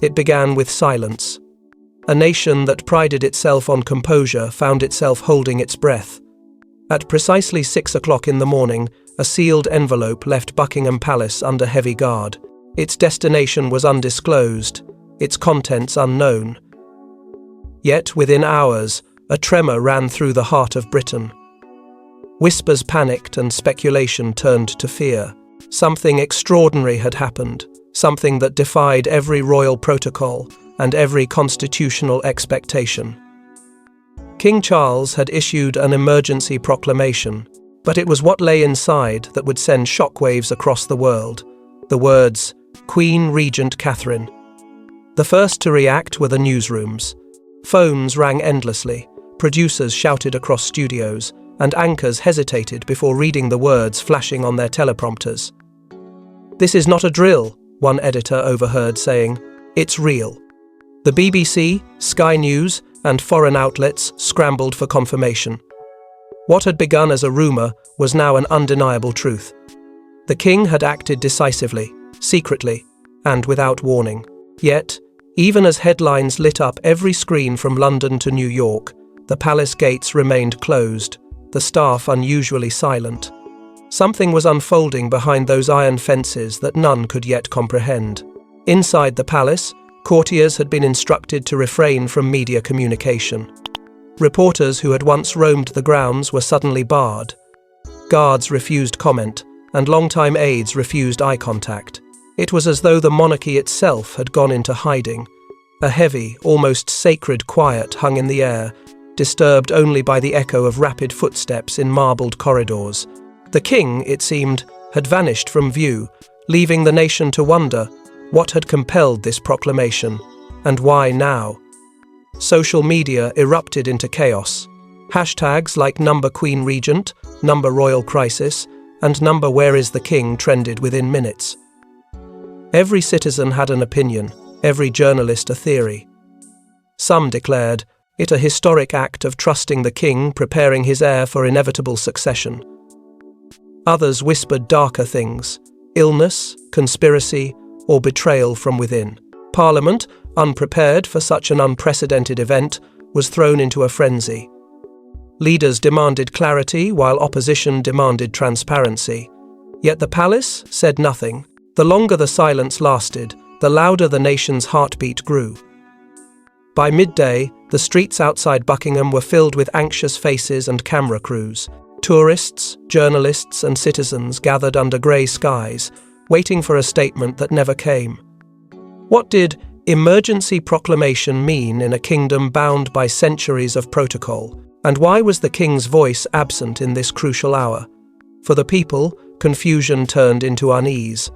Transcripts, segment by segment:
It began with silence. A nation that prided itself on composure found itself holding its breath. At precisely 6 o'clock in the morning, a sealed envelope left Buckingham Palace under heavy guard. Its destination was undisclosed, its contents unknown. Yet, within hours, a tremor ran through the heart of Britain. Whispers panicked and speculation turned to fear. Something extraordinary had happened, something that defied every royal protocol and every constitutional expectation. King Charles had issued an emergency proclamation, but it was what lay inside that would send shockwaves across the world. The words, Queen Regent Catherine. The first to react were the newsrooms. Phones rang endlessly, producers shouted across studios, and anchors hesitated before reading the words flashing on their teleprompters. "This is not a drill," one editor overheard saying. "It's real." The BBC, Sky News, and foreign outlets scrambled for confirmation. What had begun as a rumour was now an undeniable truth. The king had acted decisively, secretly, and without warning. Yet, even as headlines lit up every screen from London to New York, the palace gates remained closed, the staff unusually silent. Something was unfolding behind those iron fences that none could yet comprehend. Inside the palace, courtiers had been instructed to refrain from media communication. Reporters who had once roamed the grounds were suddenly barred. Guards refused comment, and longtime aides refused eye contact. It was as though the monarchy itself had gone into hiding. A heavy, almost sacred quiet hung in the air, disturbed only by the echo of rapid footsteps in marbled corridors. The king, it seemed, had vanished from view, leaving the nation to wonder what had compelled this proclamation, and why now. Social media erupted into chaos. Hashtags like #Queen Regent, #Royal Crisis, and #Where is the King trended within minutes. Every citizen had an opinion, every journalist a theory. Some declared it a historic act of trusting the king, preparing his heir for inevitable succession. Others whispered darker things, illness, conspiracy, or betrayal from within. Parliament, unprepared for such an unprecedented event, was thrown into a frenzy. Leaders demanded clarity while opposition demanded transparency. Yet the palace said nothing. The longer the silence lasted, the louder the nation's heartbeat grew. By midday, the streets outside Buckingham were filled with anxious faces and camera crews. Tourists, journalists, and citizens gathered under grey skies, waiting for a statement that never came. What did emergency proclamation mean in a kingdom bound by centuries of protocol? And why was the king's voice absent in this crucial hour? For the people, confusion turned into unease.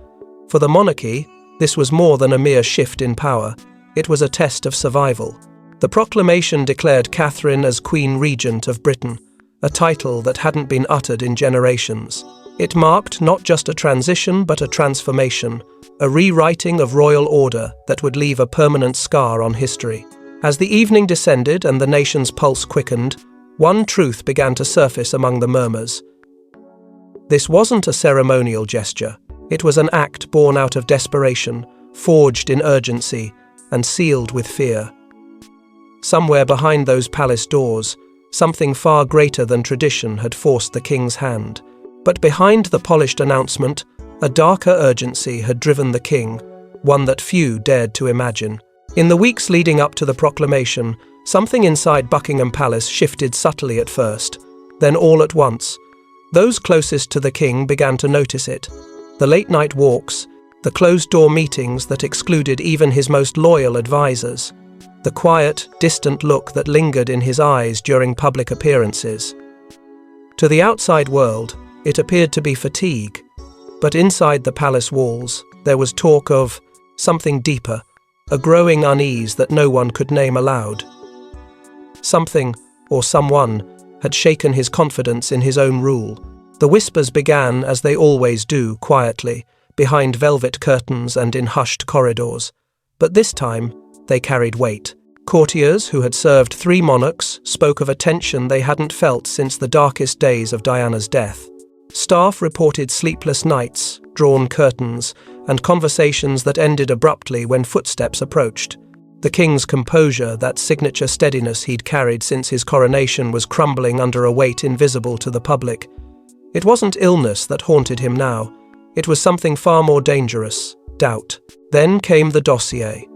For the monarchy, this was more than a mere shift in power. It was a test of survival. The proclamation declared Catherine as Queen Regent of Britain, a title that hadn't been uttered in generations. It marked not just a transition but a transformation, a rewriting of royal order that would leave a permanent scar on history. As the evening descended and the nation's pulse quickened, one truth began to surface among the murmurs. This wasn't a ceremonial gesture. It was an act born out of desperation, forged in urgency, and sealed with fear. Somewhere behind those palace doors, something far greater than tradition had forced the king's hand. But behind the polished announcement, a darker urgency had driven the king, one that few dared to imagine. In the weeks leading up to the proclamation, something inside Buckingham Palace shifted subtly at first. Then all at once, those closest to the king began to notice it. The late-night walks, the closed-door meetings that excluded even his most loyal advisors, the quiet, distant look that lingered in his eyes during public appearances. To the outside world, it appeared to be fatigue, but inside the palace walls, there was talk of something deeper, a growing unease that no one could name aloud. Something, or someone, had shaken his confidence in his own rule. The whispers began, as they always do, quietly, behind velvet curtains and in hushed corridors. But this time, they carried weight. Courtiers who had served 3 monarchs spoke of a tension they hadn't felt since the darkest days of Diana's death. Staff reported sleepless nights, drawn curtains, and conversations that ended abruptly when footsteps approached. The king's composure, that signature steadiness he'd carried since his coronation, was crumbling under a weight invisible to the public. It wasn't illness that haunted him now. It was something far more dangerous: doubt. Then came the dossier.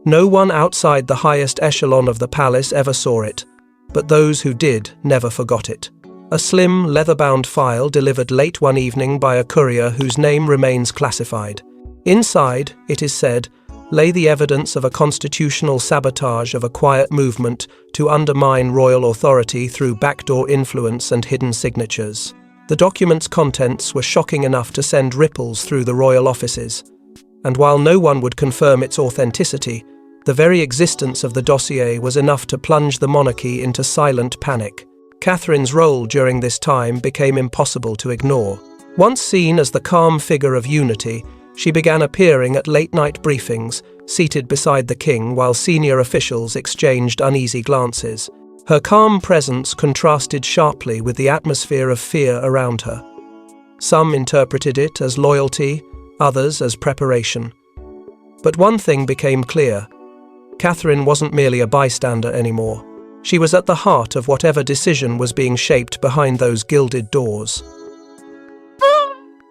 No one outside the highest echelon of the palace ever saw it, but those who did never forgot it. A slim, leather-bound file delivered late one evening by a courier whose name remains classified. Inside, it is said, lay the evidence of a constitutional sabotage of a quiet movement to undermine royal authority through backdoor influence and hidden signatures. The document's contents were shocking enough to send ripples through the royal offices, and while no one would confirm its authenticity, the very existence of the dossier was enough to plunge the monarchy into silent panic. Catherine's role during this time became impossible to ignore. Once seen as the calm figure of unity, she began appearing at late-night briefings, seated beside the king while senior officials exchanged uneasy glances. Her calm presence contrasted sharply with the atmosphere of fear around her. Some interpreted it as loyalty, others as preparation. But one thing became clear: Catherine wasn't merely a bystander anymore. She was at the heart of whatever decision was being shaped behind those gilded doors.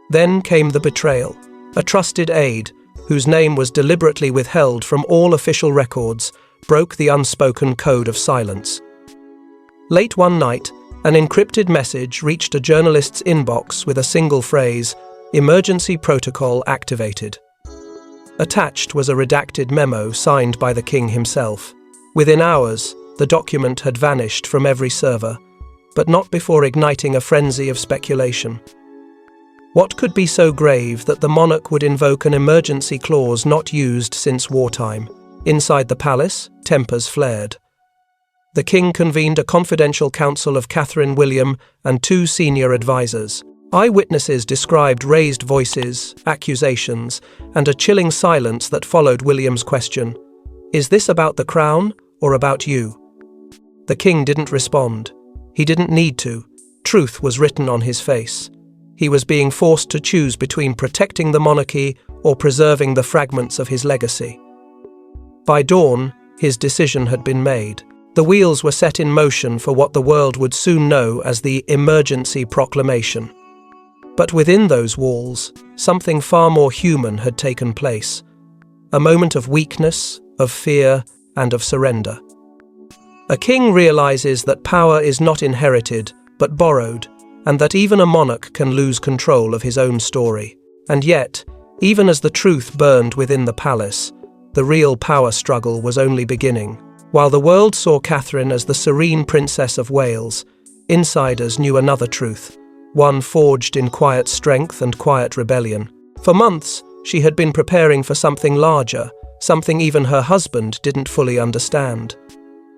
Then came the betrayal. A trusted aide, whose name was deliberately withheld from all official records, broke the unspoken code of silence. Late one night, an encrypted message reached a journalist's inbox with a single phrase: "Emergency protocol activated." Attached was a redacted memo signed by the king himself. Within hours, the document had vanished from every server, but not before igniting a frenzy of speculation. What could be so grave that the monarch would invoke an emergency clause not used since wartime? Inside the palace, tempers flared. The king convened a confidential council of Catherine, William, and 2 senior advisors. Eyewitnesses described raised voices, accusations, and a chilling silence that followed William's question: "Is this about the crown or about you?" The king didn't respond. He didn't need to. Truth was written on his face. He was being forced to choose between protecting the monarchy or preserving the fragments of his legacy. By dawn, his decision had been made. The wheels were set in motion for what the world would soon know as the Emergency Proclamation. But within those walls, something far more human had taken place. A moment of weakness, of fear, and of surrender. A king realizes that power is not inherited, but borrowed, and that even a monarch can lose control of his own story. And yet, even as the truth burned within the palace, the real power struggle was only beginning. While the world saw Catherine as the serene Princess of Wales, insiders knew another truth, one forged in quiet strength and quiet rebellion. For months, she had been preparing for something larger, something even her husband didn't fully understand.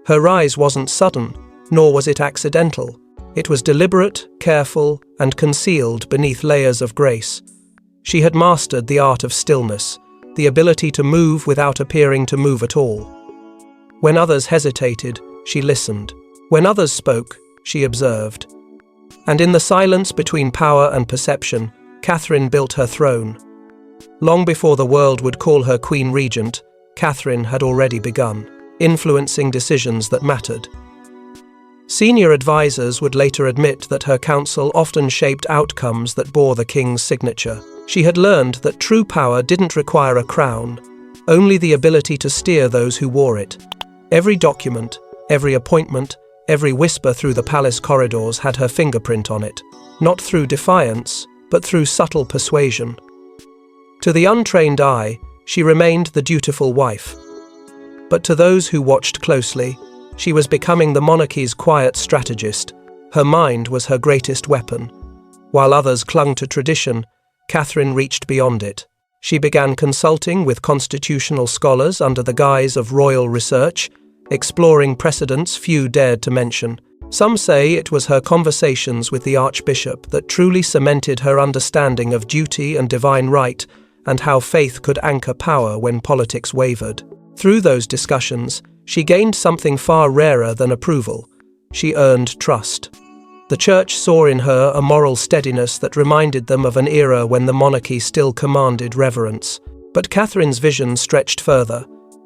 Her rise wasn't sudden, nor was it accidental. It was deliberate, careful, and concealed beneath layers of grace. She had mastered the art of stillness, the ability to move without appearing to move at all. When others hesitated, she listened. When others spoke, she observed. And in the silence between power and perception, Catherine built her throne. Long before the world would call her Queen Regent, Catherine had already begun, influencing decisions that mattered. Senior advisors would later admit that her counsel often shaped outcomes that bore the king's signature. She had learned that true power didn't require a crown, only the ability to steer those who wore it. Every document, every appointment, every whisper through the palace corridors had her fingerprint on it, not through defiance, but through subtle persuasion. To the untrained eye, she remained the dutiful wife. But to those who watched closely, she was becoming the monarchy's quiet strategist. Her mind was her greatest weapon. While others clung to tradition, Catherine reached beyond it. She began consulting with constitutional scholars under the guise of royal research, exploring precedents few dared to mention. Some say it was her conversations with the Archbishop that truly cemented her understanding of duty and divine right, and how faith could anchor power when politics wavered. Through those discussions, she gained something far rarer than approval. She earned trust. The church saw in her a moral steadiness that reminded them of an era when the monarchy still commanded reverence. But Catherine's vision stretched further.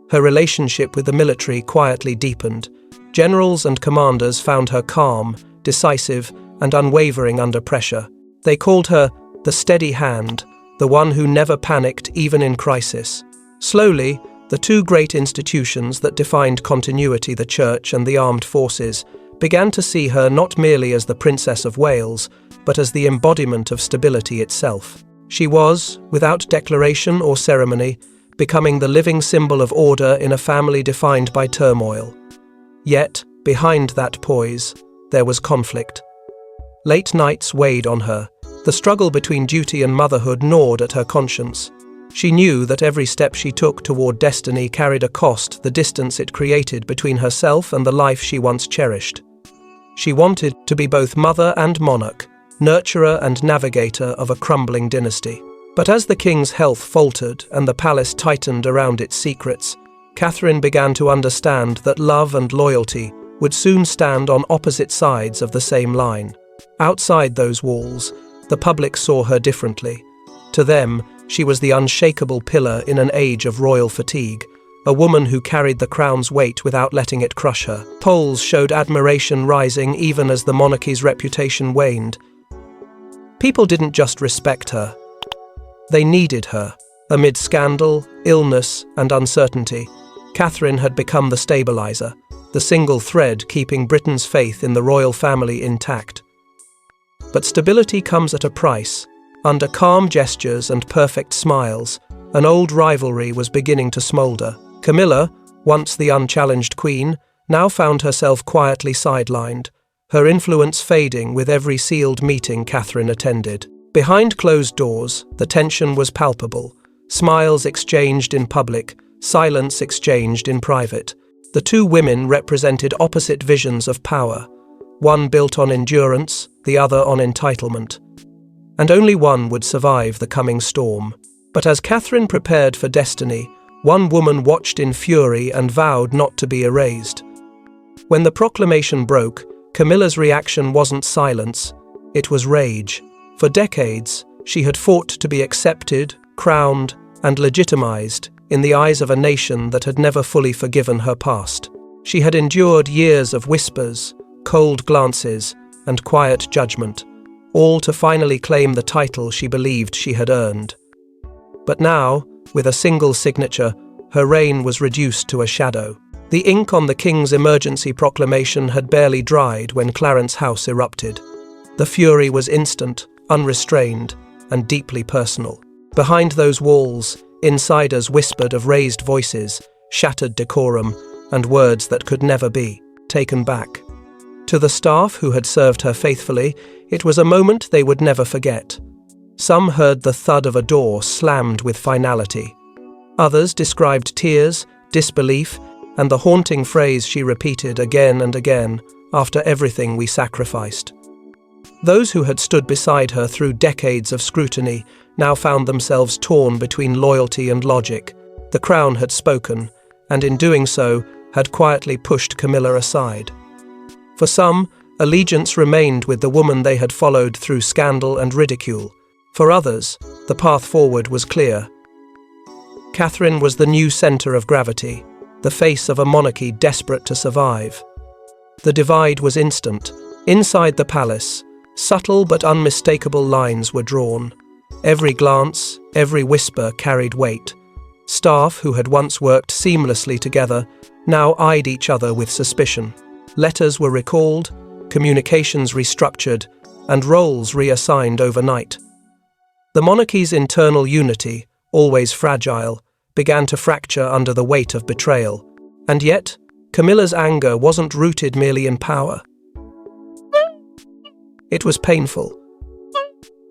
Her relationship with the military quietly deepened. Generals and commanders found her calm, decisive, and unwavering under pressure. They called her the steady hand, the one who never panicked even in crisis. Slowly, the two great institutions that defined continuity, the church and the armed forces, began to see her not merely as the Princess of Wales, but as the embodiment of stability itself. She was, without declaration or ceremony, becoming the living symbol of order in a family defined by turmoil. Yet, behind that poise, there was conflict. Late nights weighed on her. The struggle between duty and motherhood gnawed at her conscience. She knew that every step she took toward destiny carried a cost, the distance it created between herself and the life she once cherished. She wanted to be both mother and monarch, nurturer and navigator of a crumbling dynasty. But as the king's health faltered and the palace tightened around its secrets, Catherine began to understand that love and loyalty would soon stand on opposite sides of the same line. Outside those walls, the public saw her differently. To them, she was the unshakable pillar in an age of royal fatigue, a woman who carried the crown's weight without letting it crush her. Polls showed admiration rising even as the monarchy's reputation waned. People didn't just respect her. They needed her. Amid scandal, illness, and uncertainty, Catherine had become the stabilizer, the single thread keeping Britain's faith in the royal family intact. But stability comes at a price. Under calm gestures and perfect smiles, an old rivalry was beginning to smoulder. Camilla, once the unchallenged queen, now found herself quietly sidelined, her influence fading with every sealed meeting Catherine attended. Behind closed doors, the tension was palpable. Smiles exchanged in public, silence exchanged in private. The two women represented opposite visions of power, one built on endurance, the other on entitlement. And only one would survive the coming storm. But as Catherine prepared for destiny, one woman watched in fury and vowed not to be erased. When the proclamation broke, Camilla's reaction wasn't silence, it was rage. For decades, she had fought to be accepted, crowned, and legitimized in the eyes of a nation that had never fully forgiven her past. She had endured years of whispers, cold glances, and quiet judgment, all to finally claim the title she believed she had earned. But now, with a single signature, her reign was reduced to a shadow. The ink on the king's emergency proclamation had barely dried when Clarence House erupted. The fury was instant, unrestrained, and deeply personal. Behind those walls, insiders whispered of raised voices, shattered decorum, and words that could never be taken back. To the staff who had served her faithfully, it was a moment they would never forget. Some heard the thud of a door slammed with finality. Others described tears, disbelief, and the haunting phrase she repeated again and again, "After everything we sacrificed." Those who had stood beside her through decades of scrutiny now found themselves torn between loyalty and logic. The crown had spoken, and in doing so, had quietly pushed Camilla aside. For some, allegiance remained with the woman they had followed through scandal and ridicule. For others, the path forward was clear. Catherine was the new centre of gravity, the face of a monarchy desperate to survive. The divide was instant. Inside the palace, subtle but unmistakable lines were drawn. Every glance, every whisper carried weight. Staff who had once worked seamlessly together now eyed each other with suspicion. Letters were recalled, communications restructured, and roles reassigned overnight. The monarchy's internal unity, always fragile, began to fracture under the weight of betrayal. And yet, Camilla's anger wasn't rooted merely in power. It was painful.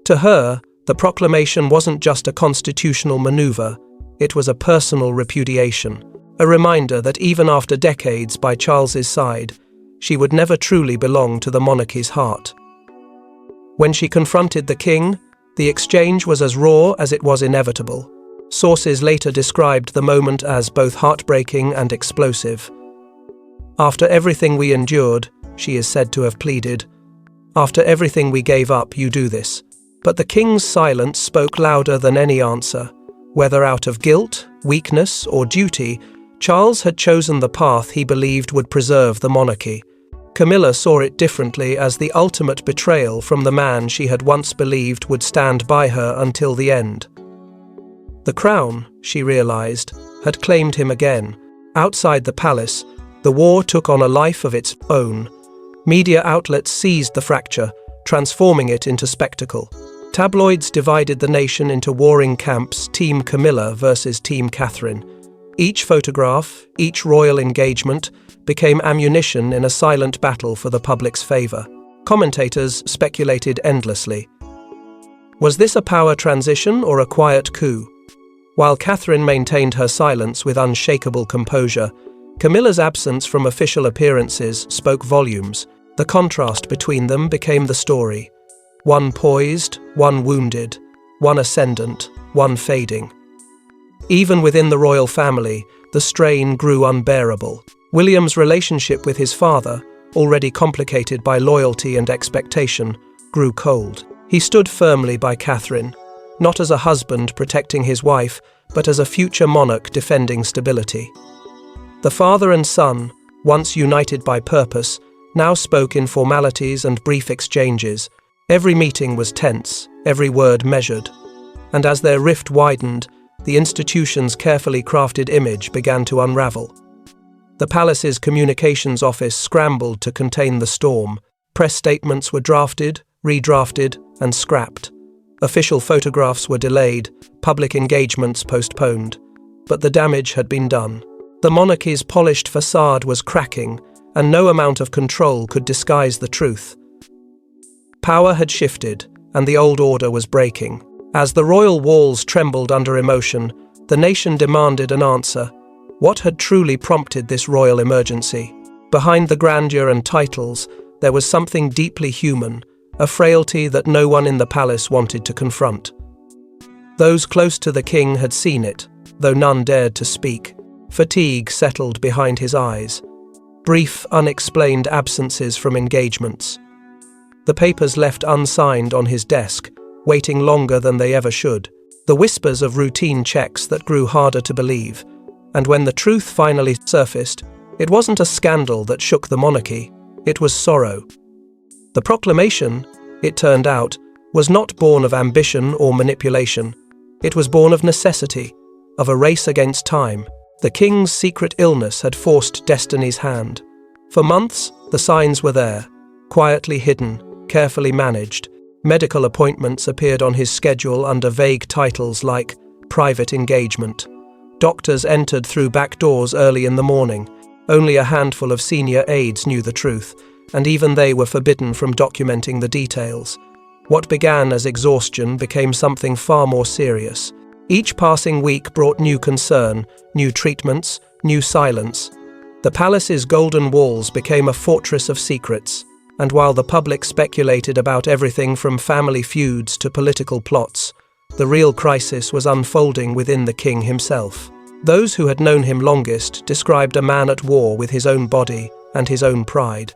To her, the proclamation wasn't just a constitutional maneuver, it was a personal repudiation, a reminder that even after decades by Charles's side, she would never truly belong to the monarchy's heart. When she confronted the king, the exchange was as raw as it was inevitable. Sources later described the moment as both heartbreaking and explosive. "After everything we endured," she is said to have pleaded, After everything we gave up, you do this." But the king's silence spoke louder than any answer. Whether out of guilt, weakness, or duty, Charles had chosen the path he believed would preserve the monarchy. Camilla saw it differently, as the ultimate betrayal from the man she had once believed would stand by her until the end. The crown, she realized, had claimed him again. Outside the palace, the war took on a life of its own. Media outlets seized the fracture, transforming it into spectacle. Tabloids divided the nation into warring camps, Team Camilla versus Team Catherine. Each photograph, each royal engagement, became ammunition in a silent battle for the public's favor. Commentators speculated endlessly. Was this a power transition or a quiet coup? While Catherine maintained her silence with unshakable composure, Camilla's absence from official appearances spoke volumes. The contrast between them became the story. One poised, one wounded, one ascendant, one fading. Even within the royal family, the strain grew unbearable. William's relationship with his father, already complicated by loyalty and expectation, grew cold. He stood firmly by Catherine, not as a husband protecting his wife, but as a future monarch defending stability. The father and son, once united by purpose, now spoke in formalities and brief exchanges. Every meeting was tense, every word measured. And as their rift widened, the institution's carefully crafted image began to unravel. The palace's communications office scrambled to contain the storm. Press statements were drafted, redrafted, and scrapped. Official photographs were delayed, public engagements postponed. But the damage had been done. The monarchy's polished facade was cracking, and no amount of control could disguise the truth. Power had shifted, and the old order was breaking. As the royal walls trembled under emotion, the nation demanded an answer. What had truly prompted this royal emergency? Behind the grandeur and titles, there was something deeply human, a frailty that no one in the palace wanted to confront. Those close to the king had seen it, though none dared to speak. Fatigue settled behind his eyes. Brief, unexplained absences from engagements. The papers left unsigned on his desk, waiting longer than they ever should. The whispers of routine checks that grew harder to believe. And when the truth finally surfaced, it wasn't a scandal that shook the monarchy, it was sorrow. The proclamation, it turned out, was not born of ambition or manipulation. It was born of necessity, of a race against time. The king's secret illness had forced destiny's hand. For months, the signs were there, quietly hidden, carefully managed. Medical appointments appeared on his schedule under vague titles like private engagement. Doctors entered through back doors early in the morning. Only a handful of senior aides knew the truth, and even they were forbidden from documenting the details. What began as exhaustion became something far more serious. Each passing week brought new concern, new treatments, new silence. The palace's golden walls became a fortress of secrets, and while the public speculated about everything from family feuds to political plots, the real crisis was unfolding within the king himself. Those who had known him longest described a man at war with his own body and his own pride.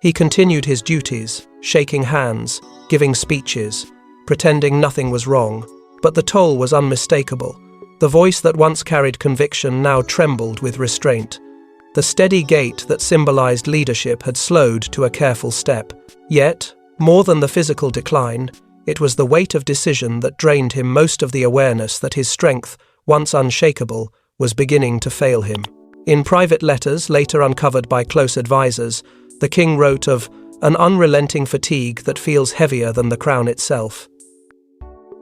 He continued his duties, shaking hands, giving speeches, pretending nothing was wrong, but the toll was unmistakable. The voice that once carried conviction now trembled with restraint. The steady gait that symbolized leadership had slowed to a careful step. Yet, more than the physical decline, it was the weight of decision that drained him most of the awareness that his strength, once unshakable, was beginning to fail him. In private letters later uncovered by close advisors, the king wrote of an unrelenting fatigue that feels heavier than the crown itself.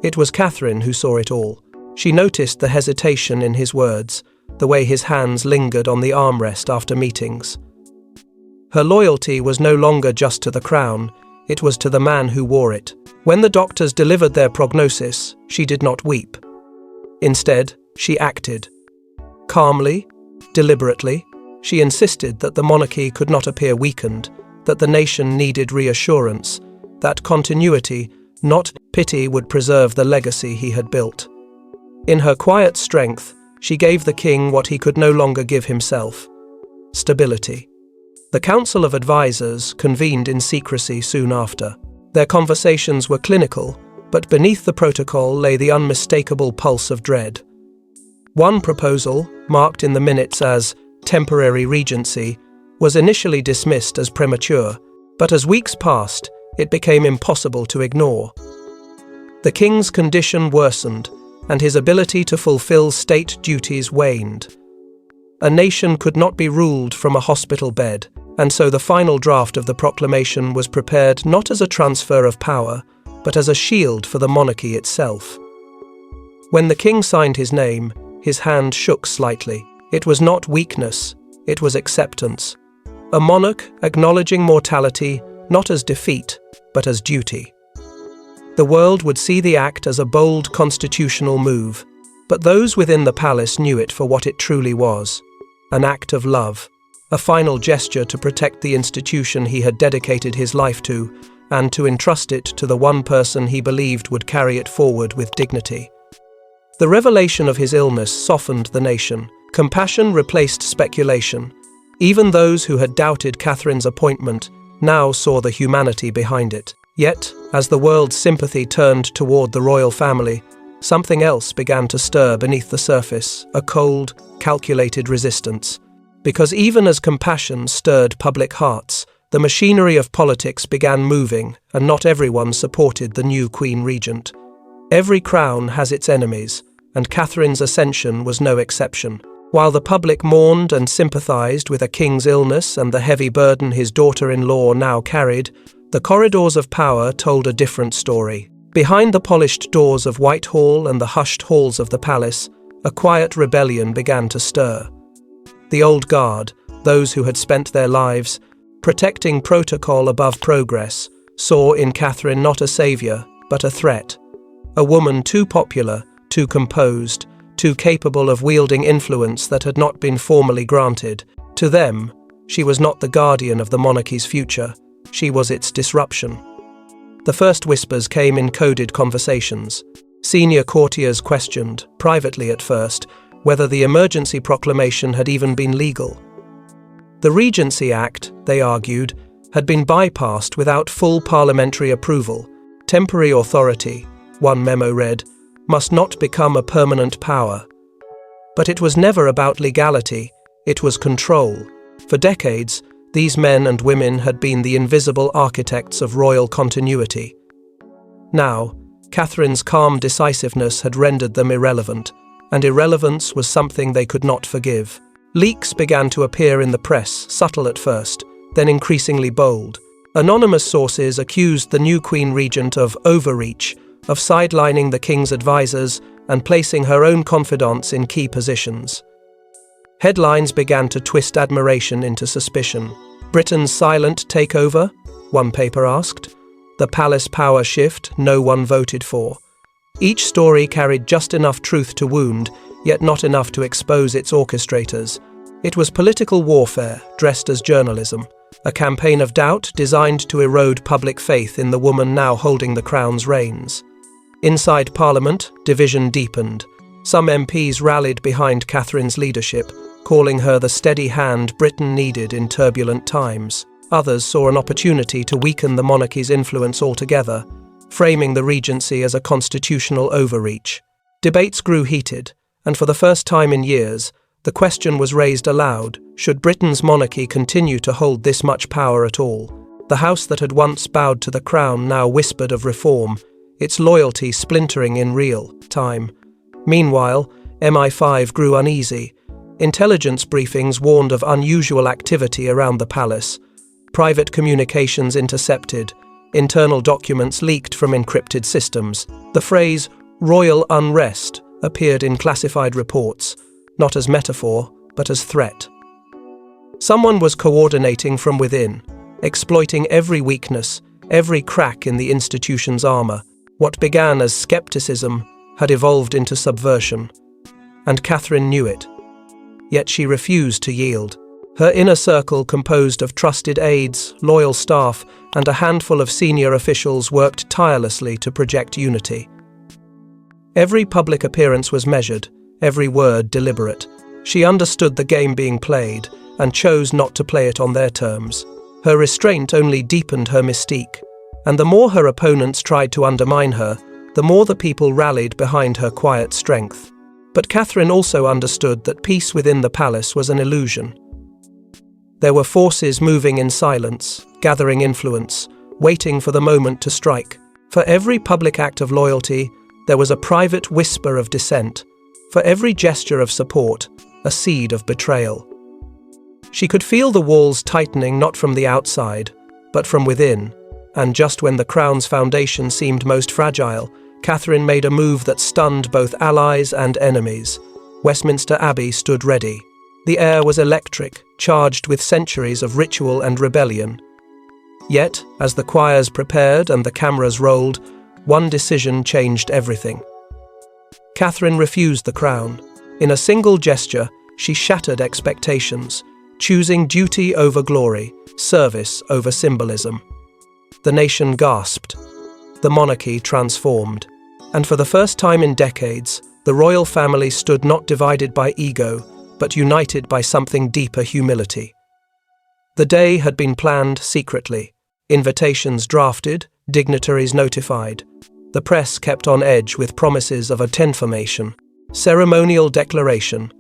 It was Catherine who saw it all. She noticed the hesitation in his words, the way his hands lingered on the armrest after meetings. Her loyalty was no longer just to the crown, it was to the man who wore it. When the doctors delivered their prognosis, she did not weep. Instead, she acted. Calmly, deliberately, she insisted that the monarchy could not appear weakened, that the nation needed reassurance, that continuity, not pity, would preserve the legacy he had built. In her quiet strength, she gave the king what he could no longer give himself: stability. The Council of Advisers convened in secrecy soon after. Their conversations were clinical, but beneath the protocol lay the unmistakable pulse of dread. One proposal, marked in the minutes as temporary regency, was initially dismissed as premature, but as weeks passed, it became impossible to ignore. The king's condition worsened, and his ability to fulfill state duties waned. A nation could not be ruled from a hospital bed, and so the final draft of the proclamation was prepared not as a transfer of power, but as a shield for the monarchy itself. When the king signed his name, his hand shook slightly. It was not weakness, it was acceptance. A monarch acknowledging mortality not as defeat, but as duty. The world would see the act as a bold constitutional move, but those within the palace knew it for what it truly was: an act of love, a final gesture to protect the institution he had dedicated his life to, and to entrust it to the one person he believed would carry it forward with dignity. The revelation of his illness softened the nation. Compassion replaced speculation. Even those who had doubted Catherine's appointment now saw the humanity behind it. Yet, as the world's sympathy turned toward the royal family, something else began to stir beneath the surface, a cold, calculated resistance. Because even as compassion stirred public hearts, the machinery of politics began moving, and not everyone supported the new Queen Regent. Every crown has its enemies, and Catherine's ascension was no exception. While the public mourned and sympathized with a king's illness and the heavy burden his daughter-in-law now carried, the corridors of power told a different story. Behind the polished doors of Whitehall and the hushed halls of the palace, a quiet rebellion began to stir. The old guard, those who had spent their lives protecting protocol above progress, saw in Catherine not a savior, but a threat. A woman too popular, too composed, too capable of wielding influence that had not been formally granted. To them, she was not the guardian of the monarchy's future, she was its disruption. The first whispers came in coded conversations. Senior courtiers questioned, privately at first, whether the emergency proclamation had even been legal. The Regency Act, they argued, had been bypassed without full parliamentary approval. Temporary authority, one memo read, must not become a permanent power. But it was never about legality, it was control. For decades, these men and women had been the invisible architects of royal continuity. Now, Catherine's calm decisiveness had rendered them irrelevant, and irrelevance was something they could not forgive. Leaks began to appear in the press, subtle at first, then increasingly bold. Anonymous sources accused the new Queen Regent of overreach, of sidelining the king's advisers and placing her own confidants in key positions. Headlines began to twist admiration into suspicion. Britain's silent takeover? One paper asked. The palace power shift no one voted for. Each story carried just enough truth to wound, yet not enough to expose its orchestrators. It was political warfare, dressed as journalism, a campaign of doubt designed to erode public faith in the woman now holding the crown's reins. Inside Parliament, division deepened. Some MPs rallied behind Catherine's leadership, calling her the steady hand Britain needed in turbulent times. Others saw an opportunity to weaken the monarchy's influence altogether, framing the regency as a constitutional overreach. Debates grew heated, and for the first time in years, the question was raised aloud: should Britain's monarchy continue to hold this much power at all? The house that had once bowed to the crown now whispered of reform, its loyalty splintering in real time. Meanwhile, MI5 grew uneasy. Intelligence briefings warned of unusual activity around the palace. Private communications intercepted. Internal documents leaked from encrypted systems. The phrase "royal unrest" appeared in classified reports, not as metaphor, but as threat. Someone was coordinating from within, exploiting every weakness, every crack in the institution's armor. What began as skepticism had evolved into subversion, and Catherine knew it. Yet she refused to yield. Her inner circle, composed of trusted aides, loyal staff, and a handful of senior officials, worked tirelessly to project unity. Every public appearance was measured, every word deliberate. She understood the game being played, and chose not to play it on their terms. Her restraint only deepened her mystique, and the more her opponents tried to undermine her, the more the people rallied behind her quiet strength. But Catherine also understood that peace within the palace was an illusion. There were forces moving in silence, gathering influence, waiting for the moment to strike. For every public act of loyalty, there was a private whisper of dissent. For every gesture of support, a seed of betrayal. She could feel the walls tightening not from the outside, but from within, and just when the crown's foundation seemed most fragile, Catherine made a move that stunned both allies and enemies. Westminster Abbey stood ready. The air was electric, charged with centuries of ritual and rebellion. Yet, as the choirs prepared and the cameras rolled, one decision changed everything. Catherine refused the crown. In a single gesture, she shattered expectations, choosing duty over glory, service over symbolism. The nation gasped. The monarchy transformed. And for the first time in decades, the royal family stood not divided by ego, but united by something deeper: humility. The day had been planned secretly. Invitations drafted, dignitaries notified. The press kept on edge with promises of a confirmation, ceremonial declaration.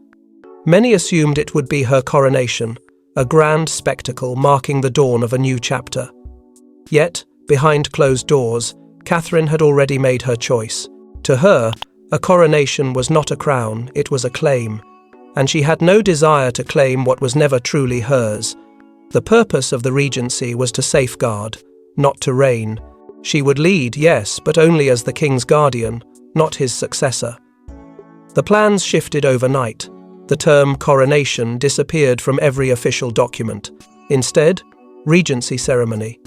Many assumed it would be her coronation, a grand spectacle marking the dawn of a new chapter. Yet, behind closed doors, Catherine had already made her choice. To her, a coronation was not a crown, it was a claim, and she had no desire to claim what was never truly hers. The purpose of the regency was to safeguard, not to reign. She would lead, yes, but only as the king's guardian, not his successor. The plans shifted overnight. The term coronation disappeared from every official document. Instead, regency ceremony.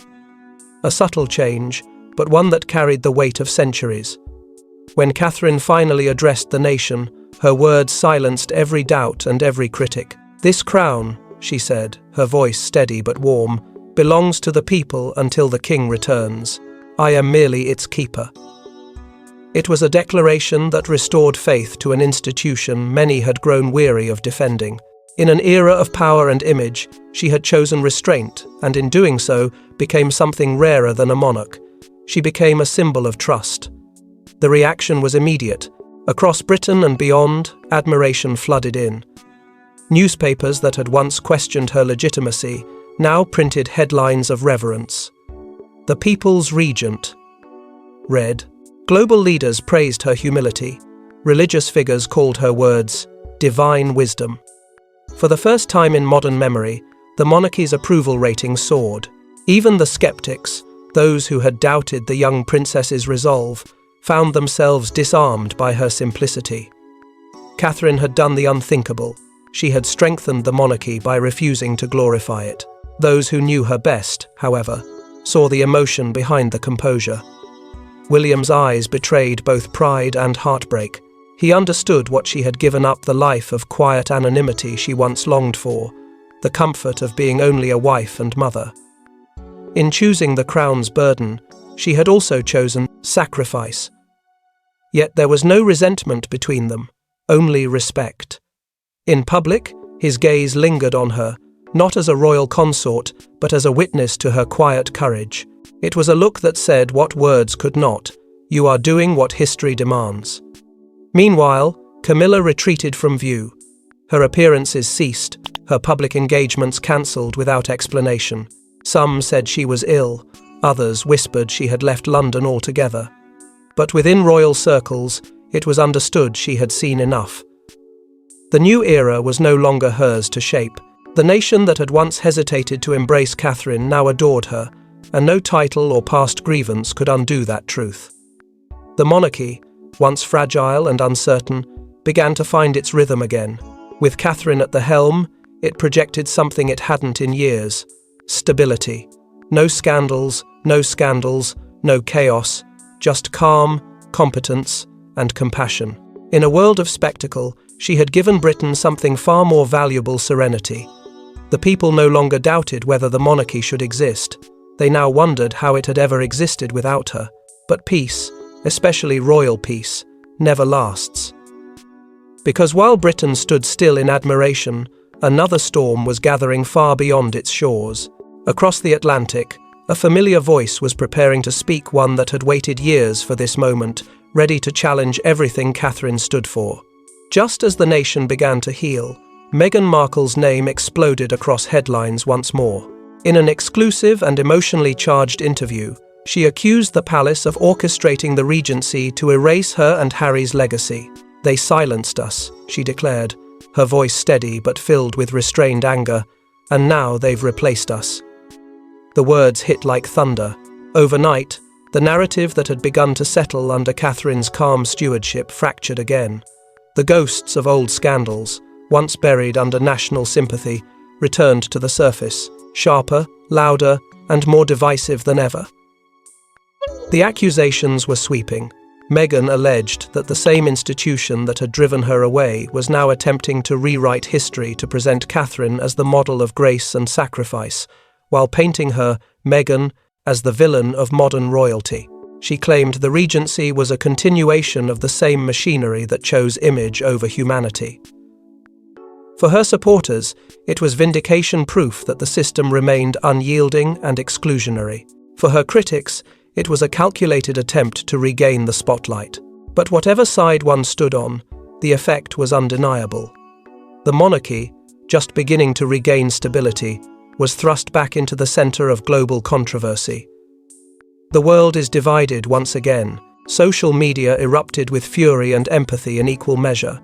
A subtle change, but one that carried the weight of centuries. When Catherine finally addressed the nation, her words silenced every doubt and every critic. "This crown," she said, her voice steady but warm, "belongs to the people until the king returns. I am merely its keeper." It was a declaration that restored faith to an institution many had grown weary of defending. In an era of power and image, she had chosen restraint, and in doing so, became something rarer than a monarch. She became a symbol of trust. The reaction was immediate. Across Britain and beyond, admiration flooded in. Newspapers that had once questioned her legitimacy now printed headlines of reverence. "The People's Regent" read. Global leaders praised her humility. Religious figures called her words divine wisdom. For the first time in modern memory, the monarchy's approval rating soared. Even the skeptics, those who had doubted the young princess's resolve, found themselves disarmed by her simplicity. Catherine had done the unthinkable. She had strengthened the monarchy by refusing to glorify it. Those who knew her best, however, saw the emotion behind the composure. William's eyes betrayed both pride and heartbreak. He understood what she had given up: the life of quiet anonymity she once longed for, the comfort of being only a wife and mother. In choosing the crown's burden, she had also chosen sacrifice. Yet there was no resentment between them, only respect. In public, his gaze lingered on her, not as a royal consort, but as a witness to her quiet courage. It was a look that said what words could not: "You are doing what history demands." Meanwhile, Camilla retreated from view. Her appearances ceased, her public engagements cancelled without explanation. Some said she was ill, others whispered she had left London altogether. But within royal circles, it was understood she had seen enough. The new era was no longer hers to shape. The nation that had once hesitated to embrace Catherine now adored her, and no title or past grievance could undo that truth. The monarchy, once fragile and uncertain, began to find its rhythm again. With Catherine at the helm, it projected something it hadn't in years: stability. No scandals, no chaos, just calm, competence, and compassion. In a world of spectacle, she had given Britain something far more valuable: serenity. The people no longer doubted whether the monarchy should exist. They now wondered how it had ever existed without her. But peace, especially royal peace, never lasts. Because while Britain stood still in admiration, Another storm was gathering far beyond its shores. Across the Atlantic, a familiar voice was preparing to speak, one that had waited years for this moment, ready to challenge everything Catherine stood for. Just as the nation began to heal, Meghan Markle's name exploded across headlines once more. In an exclusive and emotionally charged interview, she accused the palace of orchestrating the regency to erase her and Harry's legacy. "They silenced us," she declared, her voice steady but filled with restrained anger, "and now they've replaced us." The words hit like thunder. Overnight, the narrative that had begun to settle under Catherine's calm stewardship fractured again. The ghosts of old scandals, once buried under national sympathy, returned to the surface, sharper, louder, and more divisive than ever. The accusations were sweeping. Meghan alleged that the same institution that had driven her away was now attempting to rewrite history to present Catherine as the model of grace and sacrifice, while painting her, Meghan, as the villain of modern royalty. She claimed the regency was a continuation of the same machinery that chose image over humanity. For her supporters, it was vindication proof that the system remained unyielding and exclusionary. For her critics, it was a calculated attempt to regain the spotlight. But whatever side one stood on, the effect was undeniable. The monarchy, just beginning to regain stability, was thrust back into the center of global controversy. The world is divided once again. Social media erupted with fury and empathy in equal measure.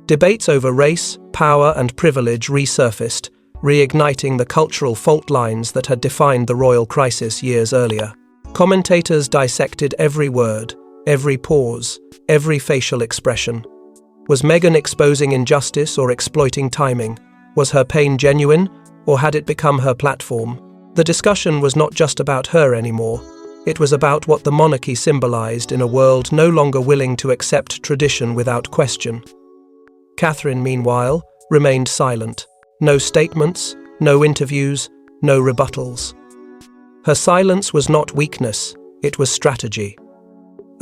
Debates over race, power, and privilege resurfaced, reigniting the cultural fault lines that had defined the royal crisis years earlier. Commentators dissected every word, every pause, every facial expression. Was Meghan exposing injustice or exploiting timing? Was her pain genuine, or had it become her platform? The discussion was not just about her anymore. It was about what the monarchy symbolized in a world no longer willing to accept tradition without question. Catherine, meanwhile, remained silent. No statements, no interviews, no rebuttals. Her silence was not weakness, it was strategy.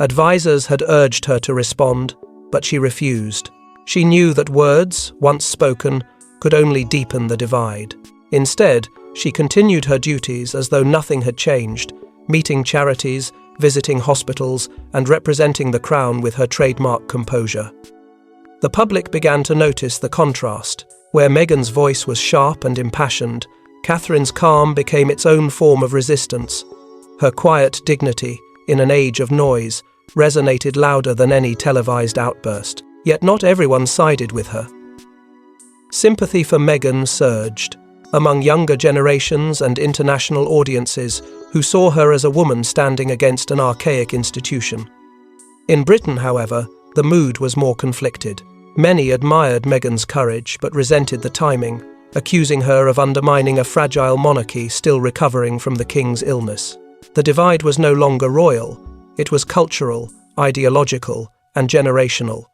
Advisors had urged her to respond, but she refused. She knew that words, once spoken, could only deepen the divide. Instead, she continued her duties as though nothing had changed, meeting charities, visiting hospitals, and representing the crown with her trademark composure. The public began to notice the contrast. Where Meghan's voice was sharp and impassioned, Catherine's calm became its own form of resistance. Her quiet dignity, in an age of noise, resonated louder than any televised outburst. Yet not everyone sided with her. Sympathy for Meghan surged among younger generations and international audiences who saw her as a woman standing against an archaic institution. In Britain, however, the mood was more conflicted. Many admired Meghan's courage but resented the timing, accusing her of undermining a fragile monarchy still recovering from the king's illness. The divide was no longer royal, it was cultural, ideological, and generational.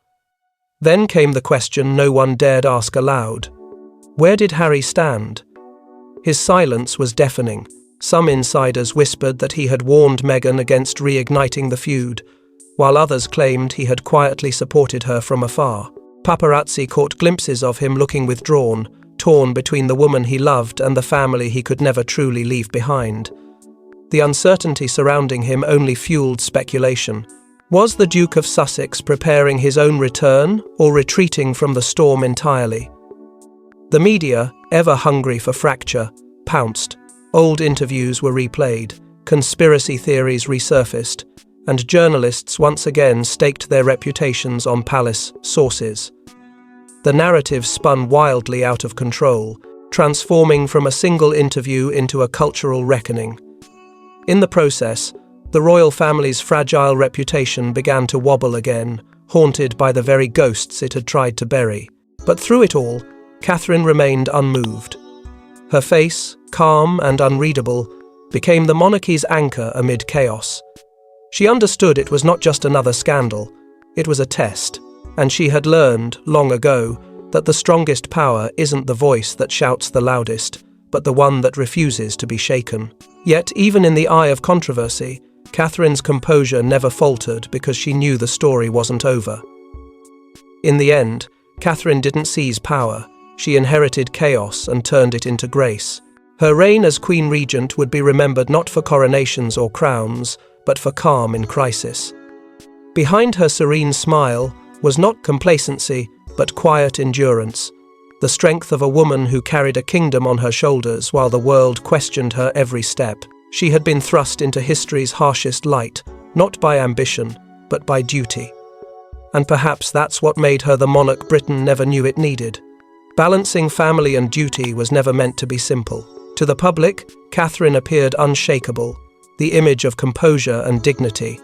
Then came the question no one dared ask aloud. Where did Harry stand? His silence was deafening. Some insiders whispered that he had warned Meghan against reigniting the feud, while others claimed he had quietly supported her from afar. Paparazzi caught glimpses of him looking withdrawn, torn between the woman he loved and the family he could never truly leave behind. The uncertainty surrounding him only fueled speculation. Was the Duke of Sussex preparing his own return or retreating from the storm entirely? The media, ever hungry for fracture, pounced. Old interviews were replayed, conspiracy theories resurfaced, and journalists once again staked their reputations on palace sources. The narrative spun wildly out of control, transforming from a single interview into a cultural reckoning. In the process, the royal family's fragile reputation began to wobble again, haunted by the very ghosts it had tried to bury. But through it all, Catherine remained unmoved. Her face, calm and unreadable, became the monarchy's anchor amid chaos. She understood it was not just another scandal, it was a test, and she had learned, long ago, that the strongest power isn't the voice that shouts the loudest, but the one that refuses to be shaken. Yet, even in the eye of controversy, Catherine's composure never faltered because she knew the story wasn't over. In the end, Catherine didn't seize power, she inherited chaos and turned it into grace. Her reign as Queen Regent would be remembered not for coronations or crowns, but for calm in crisis. Behind her serene smile was not complacency, but quiet endurance, the strength of a woman who carried a kingdom on her shoulders while the world questioned her every step. She had been thrust into history's harshest light, not by ambition, but by duty. And perhaps that's what made her the monarch Britain never knew it needed. Balancing family and duty was never meant to be simple. To the public, Catherine appeared unshakable, the image of composure and dignity.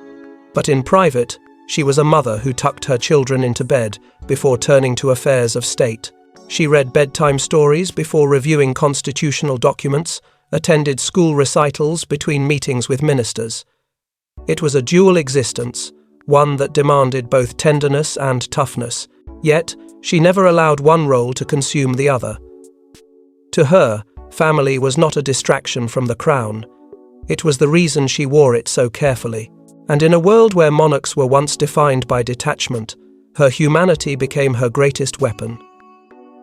But in private, she was a mother who tucked her children into bed before turning to affairs of state. She read bedtime stories before reviewing constitutional documents, attended school recitals between meetings with ministers. It was a dual existence, one that demanded both tenderness and toughness, yet she never allowed one role to consume the other. To her, family was not a distraction from the crown. It was the reason she wore it so carefully. And in a world where monarchs were once defined by detachment, her humanity became her greatest weapon.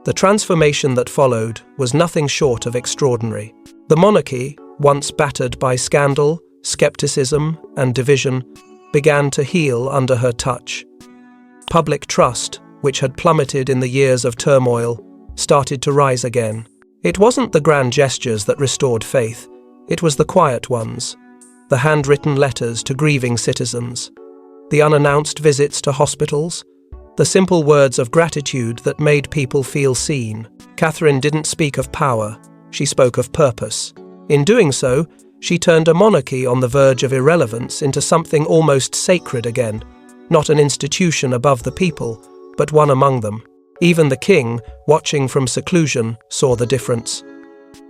The transformation that followed was nothing short of extraordinary. The monarchy, once battered by scandal, skepticism, and division, began to heal under her touch. Public trust, which had plummeted in the years of turmoil, started to rise again. It wasn't the grand gestures that restored faith, it was the quiet ones. The handwritten letters to grieving citizens, the unannounced visits to hospitals, the simple words of gratitude that made people feel seen. Catherine didn't speak of power, she spoke of purpose. In doing so, she turned a monarchy on the verge of irrelevance into something almost sacred again, not an institution above the people, but one among them. Even the king, watching from seclusion, saw the difference.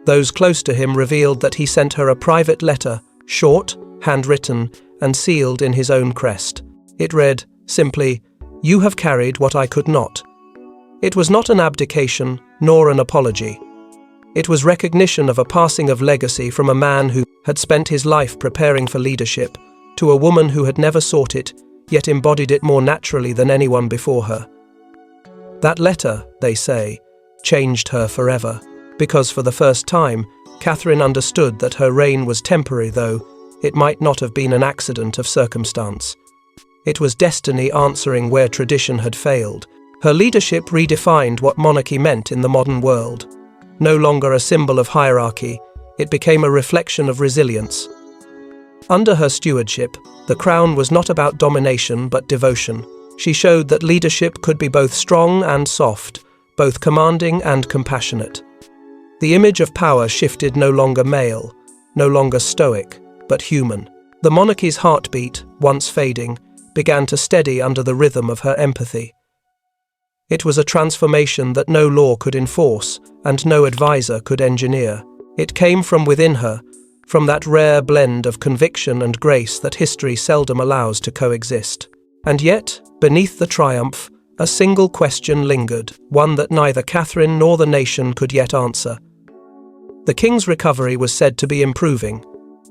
Those close to him revealed that he sent her a private letter, short, handwritten, and sealed in his own crest. It read, simply, "You have carried what I could not." It was not an abdication, nor an apology. It was recognition of a passing of legacy from a man who had spent his life preparing for leadership, to a woman who had never sought it, yet embodied it more naturally than anyone before her. That letter, they say, changed her forever, because for the first time, Catherine understood that her reign was temporary, though it might not have been an accident of circumstance. It was destiny answering where tradition had failed. Her leadership redefined what monarchy meant in the modern world. No longer a symbol of hierarchy, it became a reflection of resilience. Under her stewardship, the crown was not about domination but devotion. She showed that leadership could be both strong and soft, both commanding and compassionate. The image of power shifted, no longer male, no longer stoic, but human. The monarchy's heartbeat, once fading, began to steady under the rhythm of her empathy. It was a transformation that no law could enforce and no advisor could engineer. It came from within her, from that rare blend of conviction and grace that history seldom allows to coexist. And yet, beneath the triumph, a single question lingered, one that neither Catherine nor the nation could yet answer. The king's recovery was said to be improving,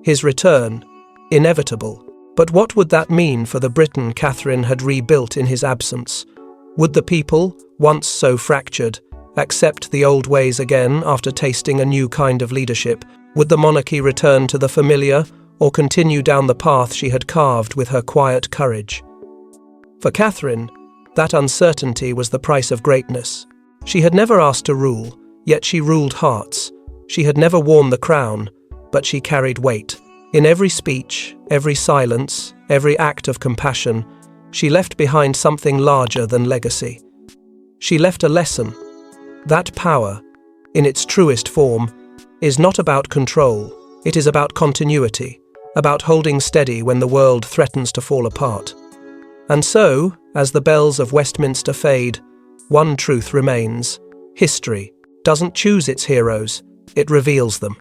his return inevitable. But what would that mean for the Britain Catherine had rebuilt in his absence? Would the people, once so fractured, accept the old ways again after tasting a new kind of leadership? Would the monarchy return to the familiar or continue down the path she had carved with her quiet courage? For Catherine, that uncertainty was the price of greatness. She had never asked to rule, yet she ruled hearts. She had never worn the crown, but she carried weight. In every speech, every silence, every act of compassion, she left behind something larger than legacy. She left a lesson. That power, in its truest form, is not about control. It is about continuity, about holding steady when the world threatens to fall apart. And so, as the bells of Westminster fade, one truth remains. History doesn't choose its heroes, it reveals them.